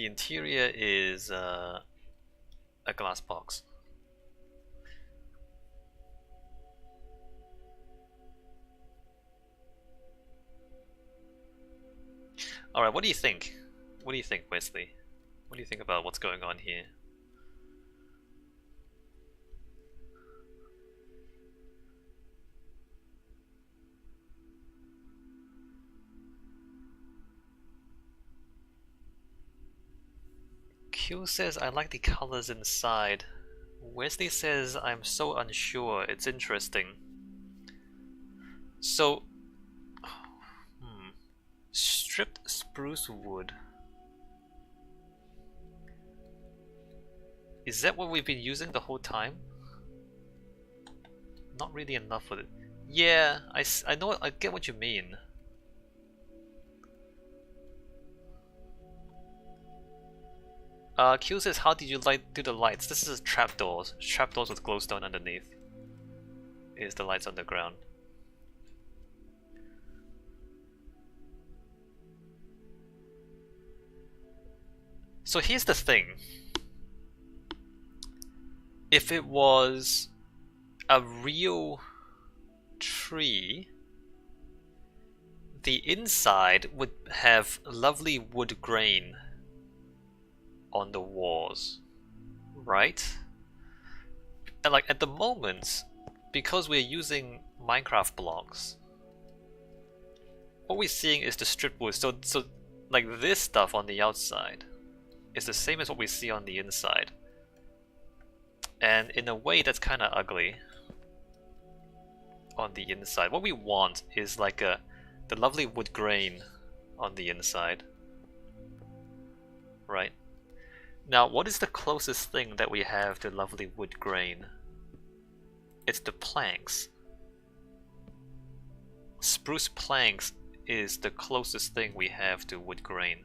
The interior is a glass box. Alright, what do you think? What do you think, Wesley? What do you think about what's going on here? Q says, I like the colors inside. Wesley says, I'm so unsure, it's interesting. So, stripped spruce wood. Is that what we've been using the whole time? Not really enough for it. Yeah, I know, I get what you mean. Q says, how did you do the lights? This is trapdoors. Trapdoors with glowstone underneath. Is the lights underground. So here's the thing. If it was a real tree, the inside would have lovely wood grain on the walls, right? And like at the moment, because we're using Minecraft blocks, what we're seeing is the strip wood. So like this stuff on the outside is the same as what we see on the inside. And in a way that's kind of ugly on the inside. What we want is like the lovely wood grain on the inside, right? Now, what is the closest thing that we have to lovely wood grain? It's the planks. Spruce planks is the closest thing we have to wood grain.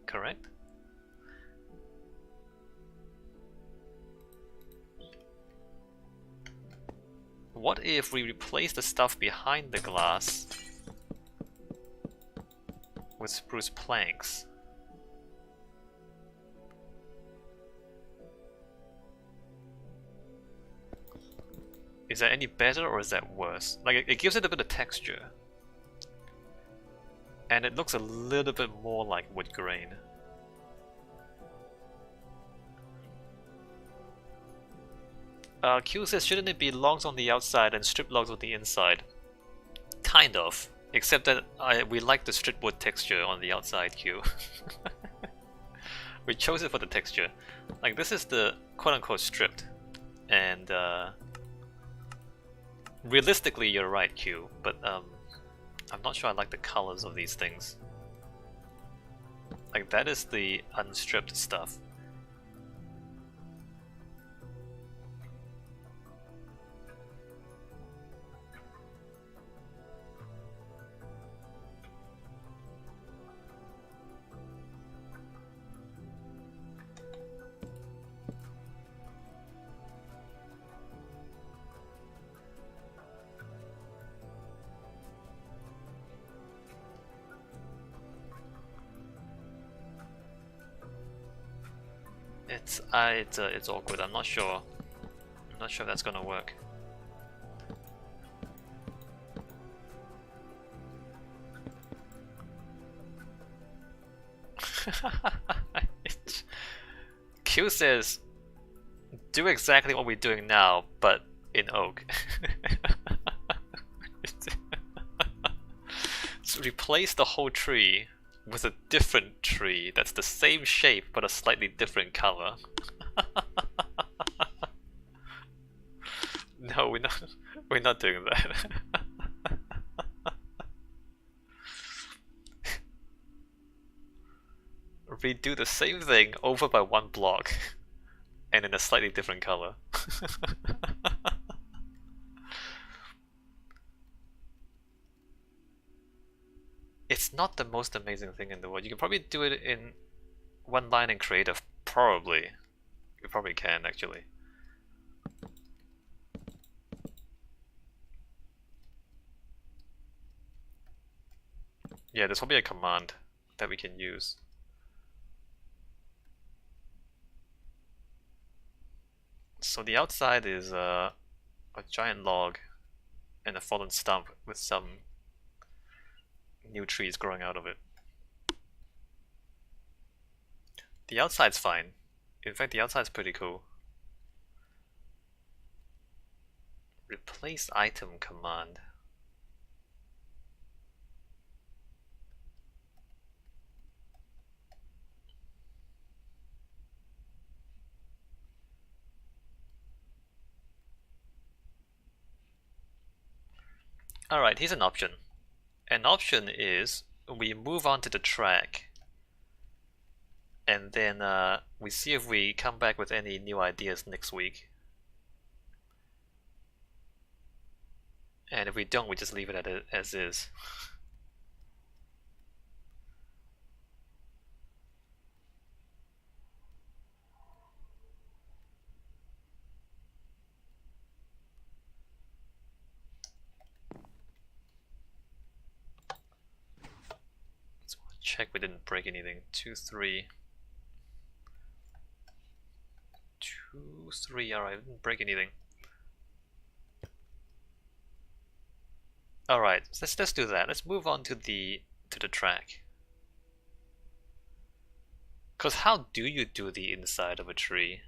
Correct? What if we replace the stuff behind the glass with spruce planks? Is that any better or is that worse? Like, it gives it a bit of texture. And it looks a little bit more like wood grain. Q says, shouldn't it be logs on the outside and strip logs on the inside? Kind of. Except that we like the strip wood texture on the outside, Q. We chose it for the texture. Like, this is the quote-unquote stripped. And, realistically, you're right, Q, but I'm not sure I like the colors of these things. Like, that is the unstripped stuff. It's awkward. I'm not sure. I'm not sure that's gonna work. Q says, do exactly what we're doing now, but in oak. So replace the whole tree with a different tree that's the same shape but a slightly different color. No, we're not doing that. Redo the same thing over by one block and in a slightly different color. It's not the most amazing thing in the world. You can probably do it in one line in creative, probably. You probably can, actually. Yeah, there's probably a command that we can use. So the outside is a giant log and a fallen stump with some new trees growing out of it. The outside's fine. In fact, the outside's pretty cool. Replace item command. Alright, here's an option. An option is we move on to the track and then we see if we come back with any new ideas next week. And if we don't, we just leave it as is. Let's check we didn't break anything. 2, 3. 2, 3, alright, didn't break anything. Alright, let's do that. Let's move on to the track. Cause how do you do the inside of a tree?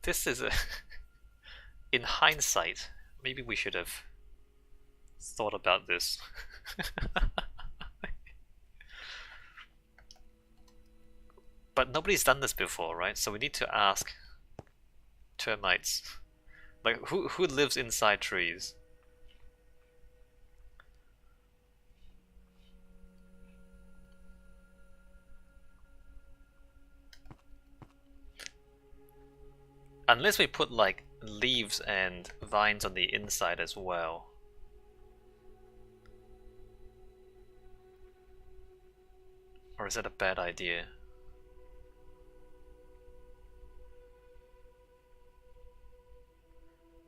This is a in hindsight, maybe we should have thought about this. But nobody's done this before, right? So we need to ask termites. Like, who lives inside trees? Unless we put like leaves and vines on the inside as well. Or is that a bad idea?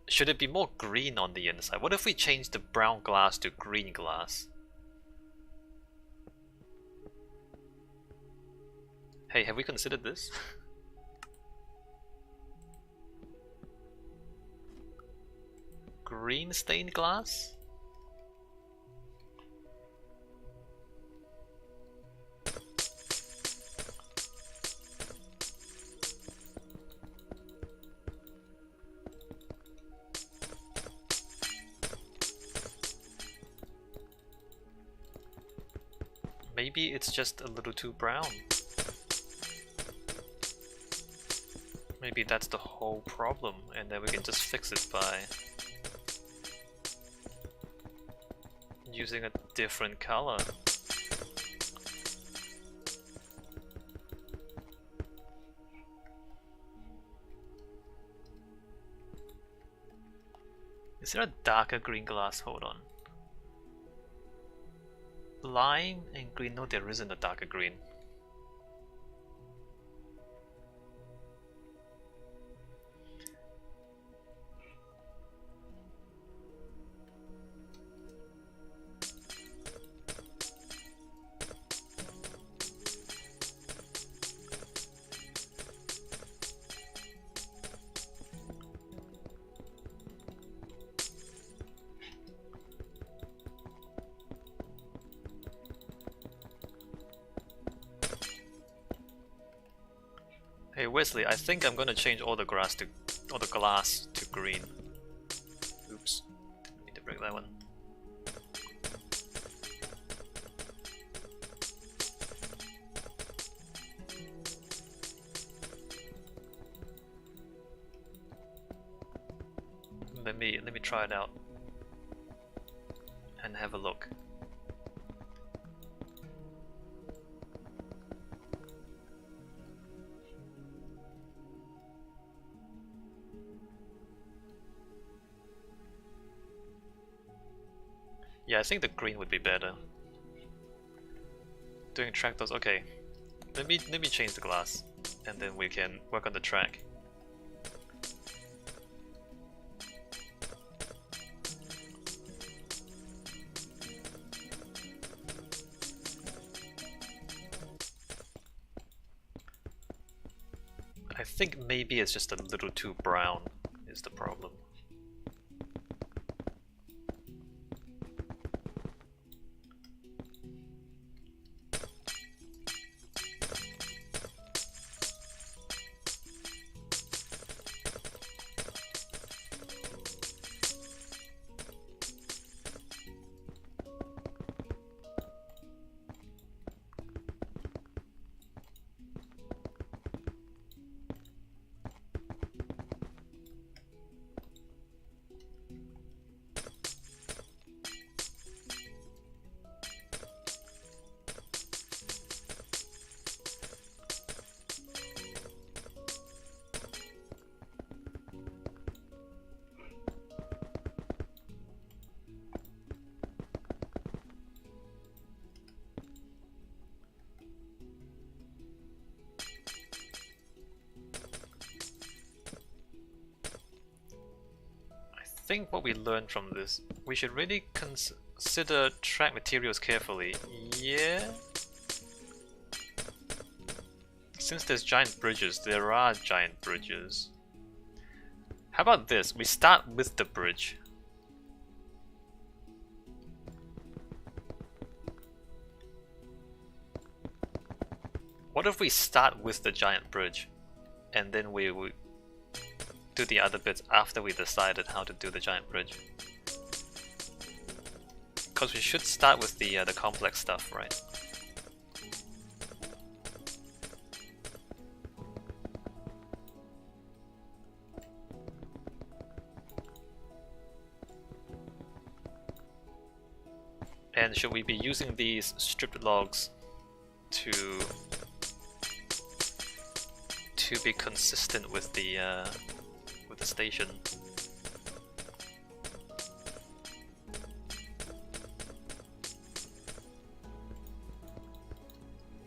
Should it be more green on the inside? What if we change the brown glass to green glass? Hey, have we considered this? Green stained glass? Maybe it's just a little too brown. Maybe that's the whole problem, and then we can just fix it by using a different color. Is there a darker green glass? Hold on. Lime and green. No, there isn't a darker green. Hey Wesley, I think I'm gonna change all the glass to green. Oops, didn't mean to break that one. Let me try it out and have a look. Yeah, I think the green would be better. Doing tractors, okay. Let me change the glass, and then we can work on the track. think maybe it's just a little too brown is the problem. I think what we learned from this, we should really consider track materials carefully. Yeah? Since there's giant bridges, there are giant bridges. How about this? We start with the bridge. What if we start with the giant bridge and then we do the other bits after we decided how to do the giant bridge? Because we should start with the complex stuff, right? And should we be using these stripped logs to be consistent with the station?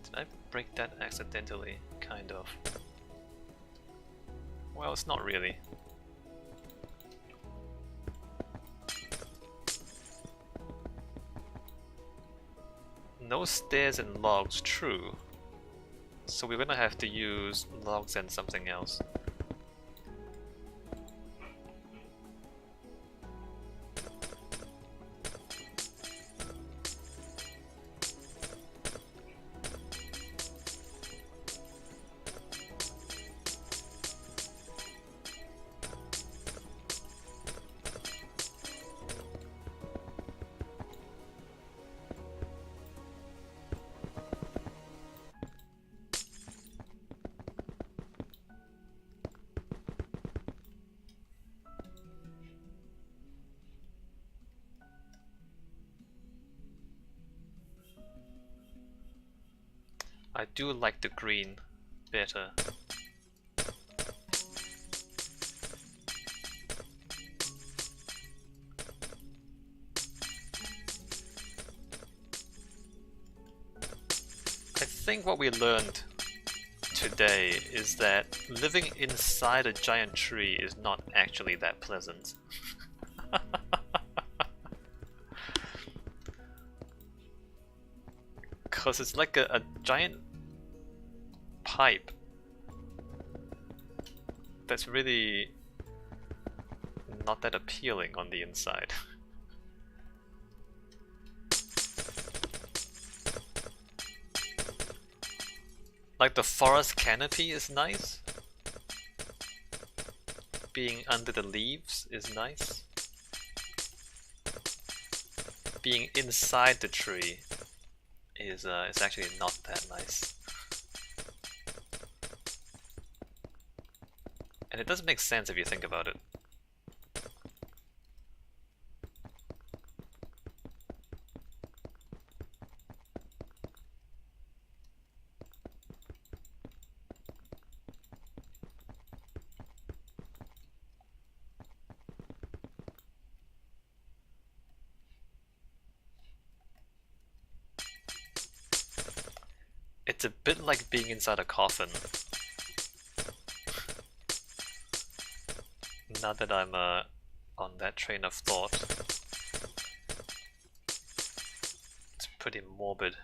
Did I break that accidentally? Kind of. Well, it's not really. No stairs and logs, true. So we're gonna have to use logs and something else. I do like the green better. I think what we learned today is that living inside a giant tree is not actually that pleasant. Because it's like a giant pipe that's really not that appealing on the inside. Like the forest canopy is nice. Being under the leaves is nice. Being inside the tree is actually not that nice. And it does make sense if you think about it. It's a bit like being inside a coffin. Now that I'm on that train of thought, it's pretty morbid.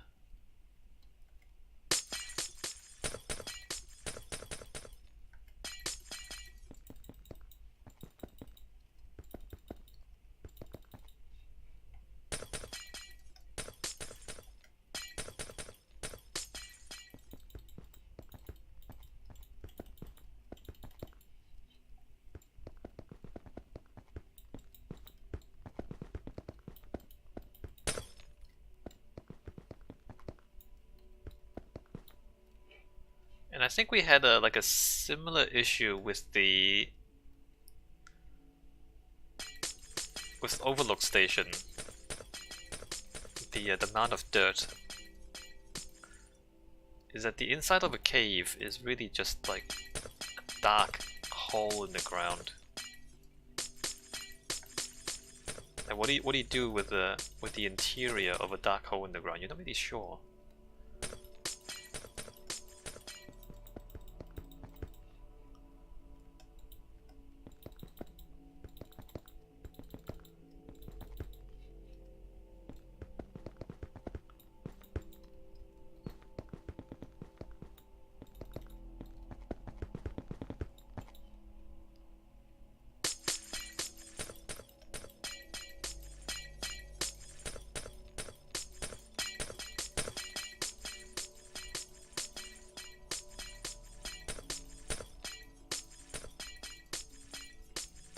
And I think we had a like a similar issue with the Overlook Station. The amount of dirt is that the inside of a cave is really just like a dark hole in the ground. And what do you do with the interior of a dark hole in the ground? You're not really sure.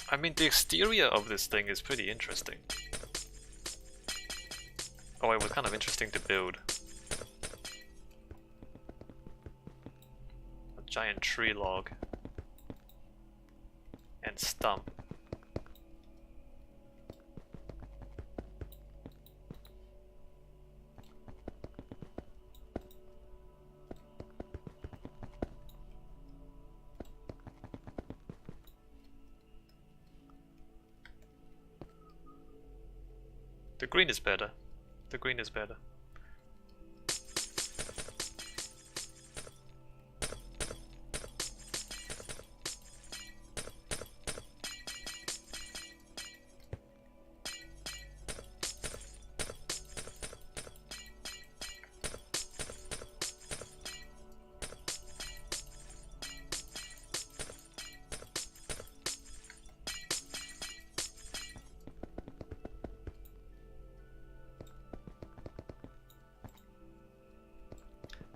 I mean, the exterior of this thing is pretty interesting. Oh, it was kind of interesting to build. A giant tree log. And stump. The green is better. The green is better.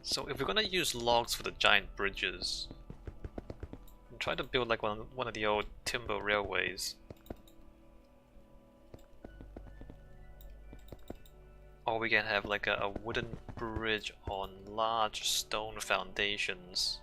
So if we're gonna use logs for the giant bridges, I'm trying to build like one of the old timber railways. Or we can have like a wooden bridge on large stone foundations.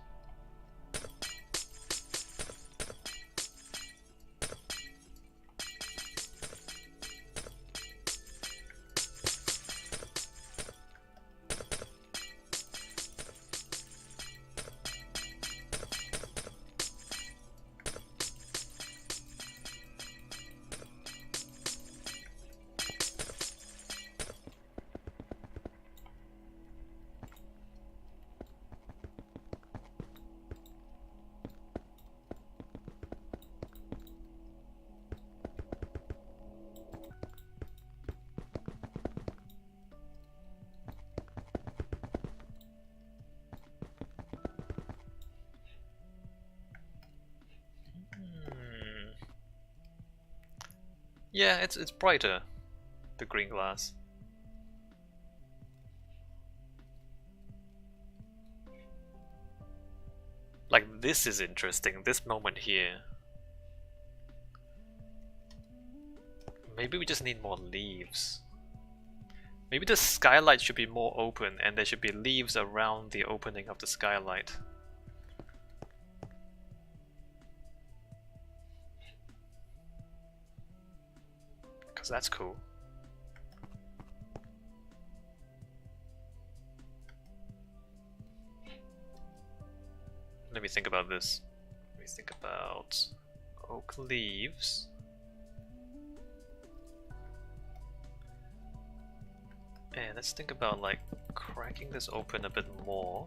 Yeah, it's brighter, the green glass. Like, this is interesting, this moment here. Maybe we just need more leaves. Maybe the skylight should be more open and there should be leaves around the opening of the skylight. Because that's cool. Let me think about this. Let me think about oak leaves. And let's think about like cracking this open a bit more.